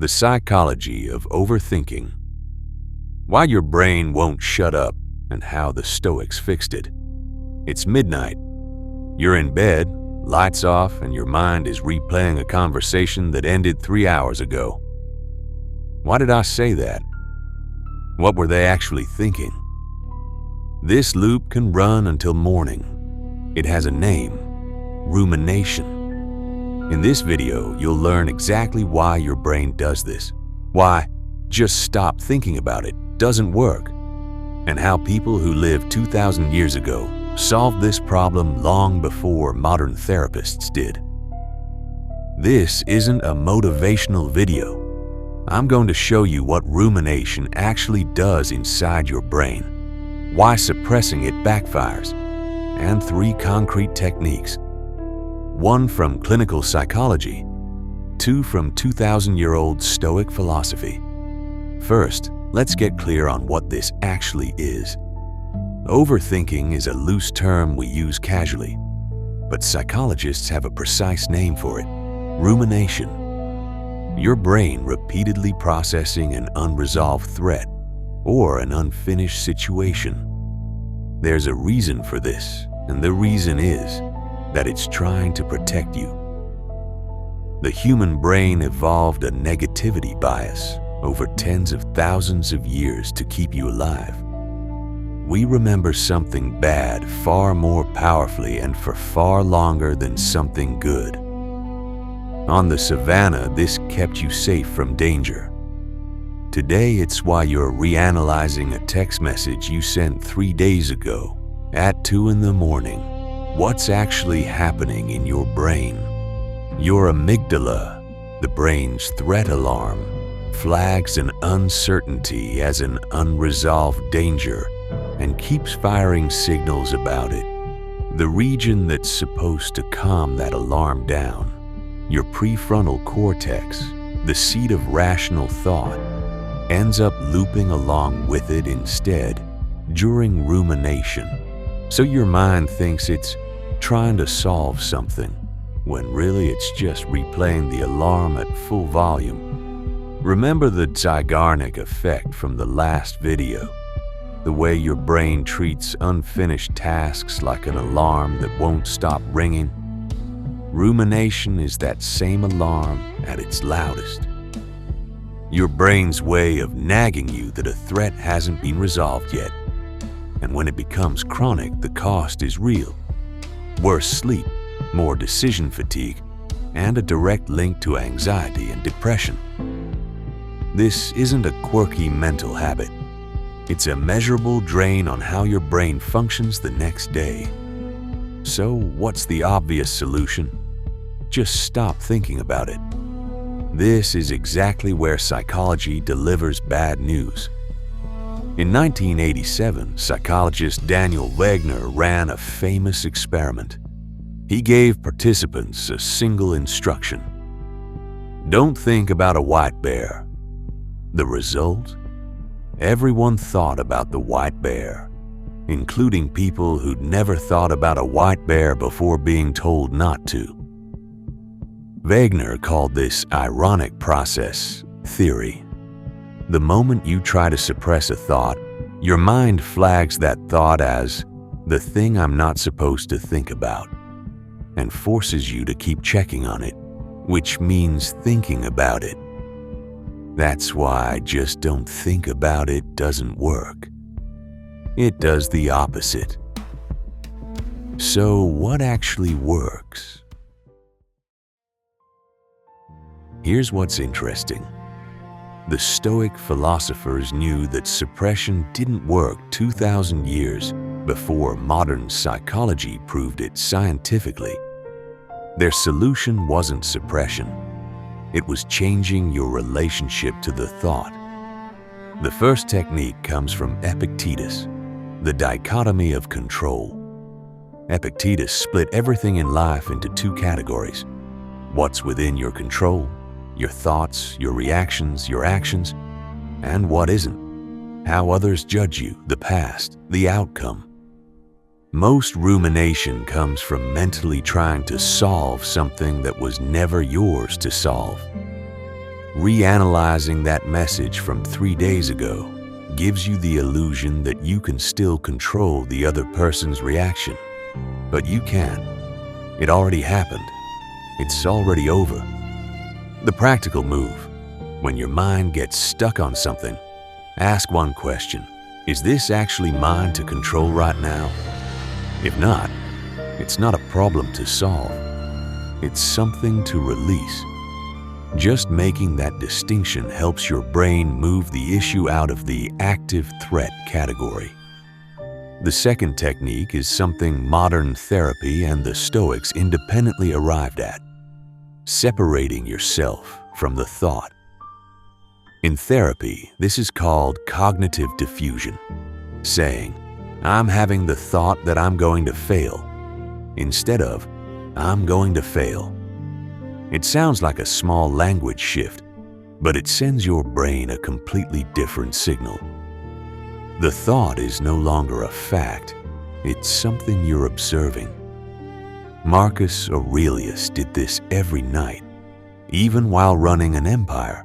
The Psychology of Overthinking. Why your brain won't shut up and how the Stoics fixed it. It's midnight. You're in bed, lights off, and your mind is replaying a conversation that ended 3 hours ago. Why did I say that? What were they actually thinking? This loop can run until morning. It has a name: rumination. In this video, you'll learn exactly why your brain does this, why just stop thinking about it doesn't work, and how people who lived 2,000 years ago solved this problem long before modern therapists did. This isn't a motivational video. I'm going to show you what rumination actually does inside your brain, why suppressing it backfires, and 3 concrete techniques. 1 from clinical psychology, 2 from 2,000-year-old Stoic philosophy. First, let's get clear on what this actually is. Overthinking is a loose term we use casually, but psychologists have a precise name for it: rumination. Your brain repeatedly processing an unresolved threat or an unfinished situation. There's a reason for this, and the reason is that it's trying to protect you. The human brain evolved a negativity bias over tens of thousands of years to keep you alive. We remember something bad far more powerfully and for far longer than something good. On the savannah, this kept you safe from danger. Today, it's why you're reanalyzing a text message you sent 3 days ago at 2 in the morning. What's actually happening in your brain? Your amygdala, the brain's threat alarm, flags an uncertainty as an unresolved danger and keeps firing signals about it. The region that's supposed to calm that alarm down, your prefrontal cortex, the seat of rational thought, ends up looping along with it instead during rumination. So your mind thinks it's trying to solve something, when really it's just replaying the alarm at full volume. Remember the Zeigarnik effect from the last video? The way your brain treats unfinished tasks like an alarm that won't stop ringing? Rumination is that same alarm at its loudest. Your brain's way of nagging you that a threat hasn't been resolved yet. And when it becomes chronic, the cost is real. Worse sleep, more decision fatigue, and a direct link to anxiety and depression. This isn't a quirky mental habit. It's a measurable drain on how your brain functions the next day. So what's the obvious solution? Just stop thinking about it. This is exactly where psychology delivers bad news. In 1987, psychologist Daniel Wegner ran a famous experiment. He gave participants a single instruction: don't think about a white bear. The result? Everyone thought about the white bear, including people who'd never thought about a white bear before being told not to. Wegner called this ironic process theory. The moment you try to suppress a thought, your mind flags that thought as the thing I'm not supposed to think about and forces you to keep checking on it, which means thinking about it. That's why just don't think about it doesn't work. It does the opposite. So what actually works? Here's what's interesting. The Stoic philosophers knew that suppression didn't work 2,000 years before modern psychology proved it scientifically. Their solution wasn't suppression. It was changing your relationship to the thought. The first technique comes from Epictetus, the Dichotomy of Control. Epictetus split everything in life into 2 categories: what's within your control, your thoughts, your reactions, your actions, and what isn't, how others judge you, the past, the outcome. Most rumination comes from mentally trying to solve something that was never yours to solve. Reanalyzing that message from 3 days ago gives you the illusion that you can still control the other person's reaction. But you can't. It already happened. It's already over. The practical move: when your mind gets stuck on something, ask one question: is this actually mine to control right now? If not, it's not a problem to solve. It's something to release. Just making that distinction helps your brain move the issue out of the active threat category. The second technique is something modern therapy and the Stoics independently arrived at: separating yourself from the thought. In therapy, this is called cognitive diffusion, saying, "I'm having the thought that I'm going to fail," instead of, "I'm going to fail." It sounds like a small language shift, but it sends your brain a completely different signal. The thought is no longer a fact, it's something you're observing. Marcus Aurelius did this every night, even while running an empire,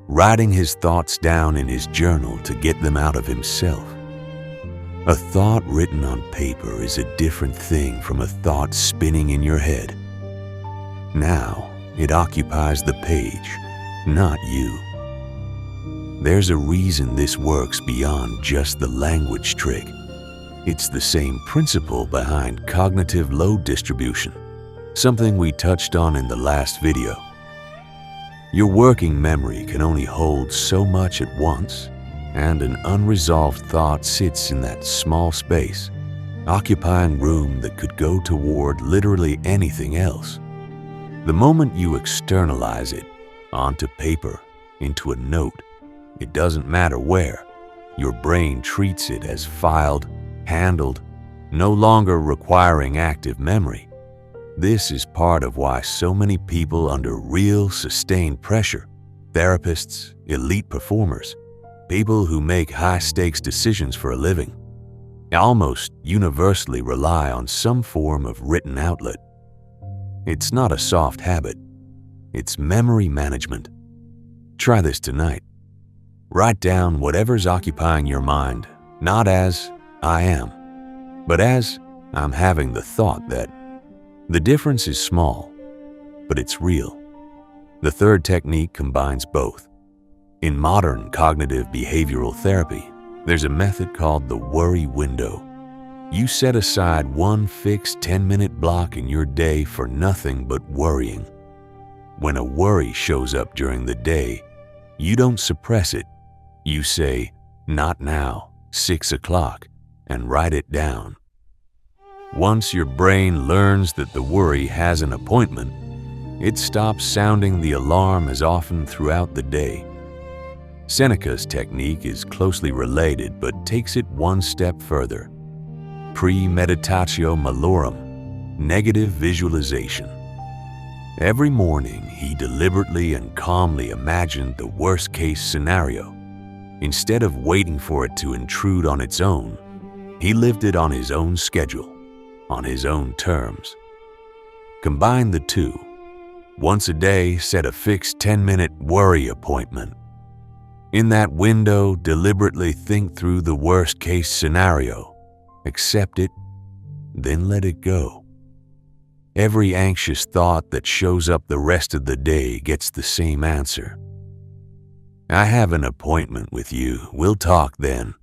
writing his thoughts down in his journal to get them out of himself. A thought written on paper is a different thing from a thought spinning in your head. Now, it occupies the page, not you. There's a reason this works beyond just the language trick. It's the same principle behind cognitive load distribution, something we touched on in the last video. Your working memory can only hold so much at once, and an unresolved thought sits in that small space, occupying room that could go toward literally anything else. The moment you externalize it onto paper, into a note, it doesn't matter where, your brain treats it as filed, handled, no longer requiring active memory. This is part of why so many people under real sustained pressure, therapists, elite performers, people who make high-stakes decisions for a living, almost universally rely on some form of written outlet. It's not a soft habit. It's memory management. Try this tonight. Write down whatever's occupying your mind, not as "I am," but as "I'm having the thought that." The difference is small, but it's real. The third technique combines both. In modern cognitive behavioral therapy, there's a method called the worry window. You set aside one fixed 10-minute block in your day for nothing but worrying. When a worry shows up during the day, you don't suppress it. You say, "Not now, 6 o'clock," and write it down. Once your brain learns that the worry has an appointment, it stops sounding the alarm as often throughout the day. Seneca's technique is closely related but takes it one step further. Premeditatio Malorum, negative visualization. Every morning, he deliberately and calmly imagined the worst-case scenario. Instead of waiting for it to intrude on its own, he lived it on his own schedule, on his own terms. Combine the two. Once a day, set a fixed 10-minute worry appointment. In that window, deliberately think through the worst-case scenario. Accept it, then let it go. Every anxious thought that shows up the rest of the day gets the same answer. "I have an appointment with you. We'll talk then."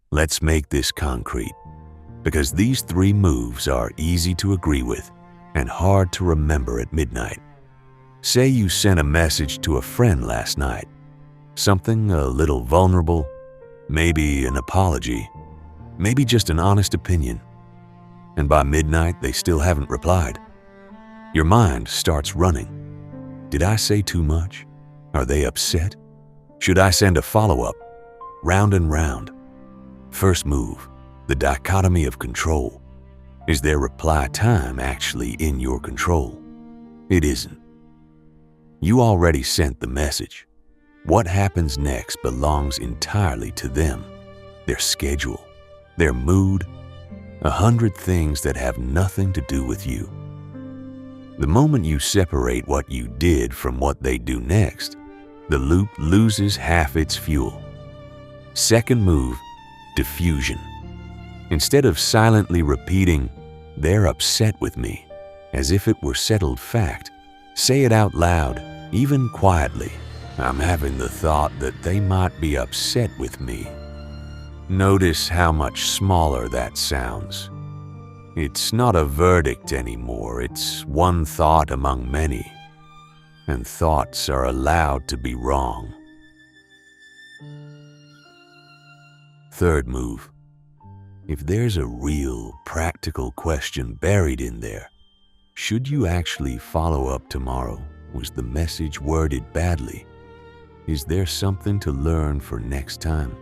Let's make this concrete, because these 3 moves are easy to agree with and hard to remember at midnight. Say you sent a message to a friend last night, something a little vulnerable, maybe an apology, maybe just an honest opinion, and by midnight they still haven't replied. Your mind starts running. Did I say too much? Are they upset? Should I send a follow-up? Round and round. First move, the dichotomy of control. Is their reply time actually in your control? It isn't. You already sent the message. What happens next belongs entirely to them, their schedule, their mood, 100 things that have nothing to do with you. The moment you separate what you did from what they do next, the loop loses half its fuel. Second move, diffusion. Instead of silently repeating, "They're upset with me," as if it were settled fact, say it out loud, even quietly. "I'm having the thought that they might be upset with me." Notice how much smaller that sounds. It's not a verdict anymore, it's one thought among many. And thoughts are allowed to be wrong. Third move. If there's a real, practical question buried in there, should you actually follow up tomorrow? Was the message worded badly? Is there something to learn for next time?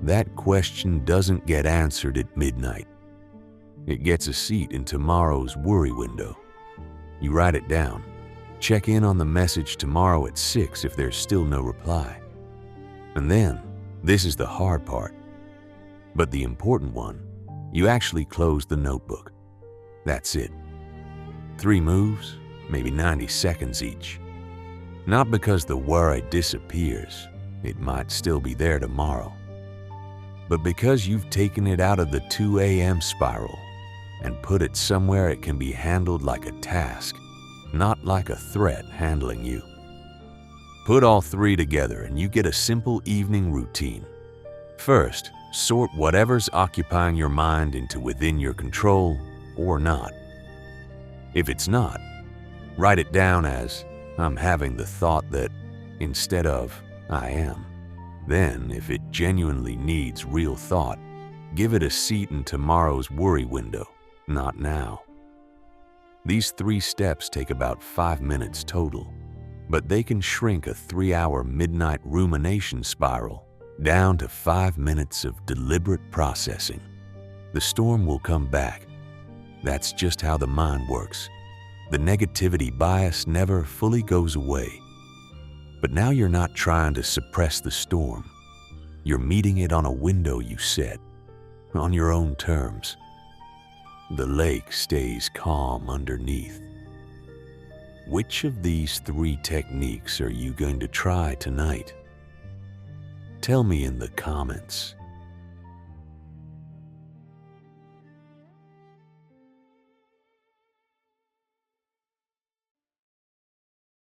That question doesn't get answered at midnight. It gets a seat in tomorrow's worry window. You write it down. Check in on the message tomorrow at 6 if there's still no reply. And then, this is the hard part, but the important one, you actually close the notebook. That's it. 3 moves, maybe 90 seconds each. Not because the worry disappears, it might still be there tomorrow, but because you've taken it out of the 2 a.m. spiral and put it somewhere it can be handled like a task, not like a threat handling you. Put all 3 together and you get a simple evening routine. First, sort whatever's occupying your mind into within your control or not. If it's not, write it down as, "I'm having the thought that," instead of, "I am." Then, if it genuinely needs real thought, give it a seat in tomorrow's worry window, not now. These 3 steps take about 5 minutes total, but they can shrink a 3-hour midnight rumination spiral down to 5 minutes of deliberate processing. The storm will come back. That's just how the mind works. The negativity bias never fully goes away. But now you're not trying to suppress the storm. You're meeting it on a window you set, on your own terms. The lake stays calm underneath. Which of these 3 techniques are you going to try tonight? Tell me in the comments.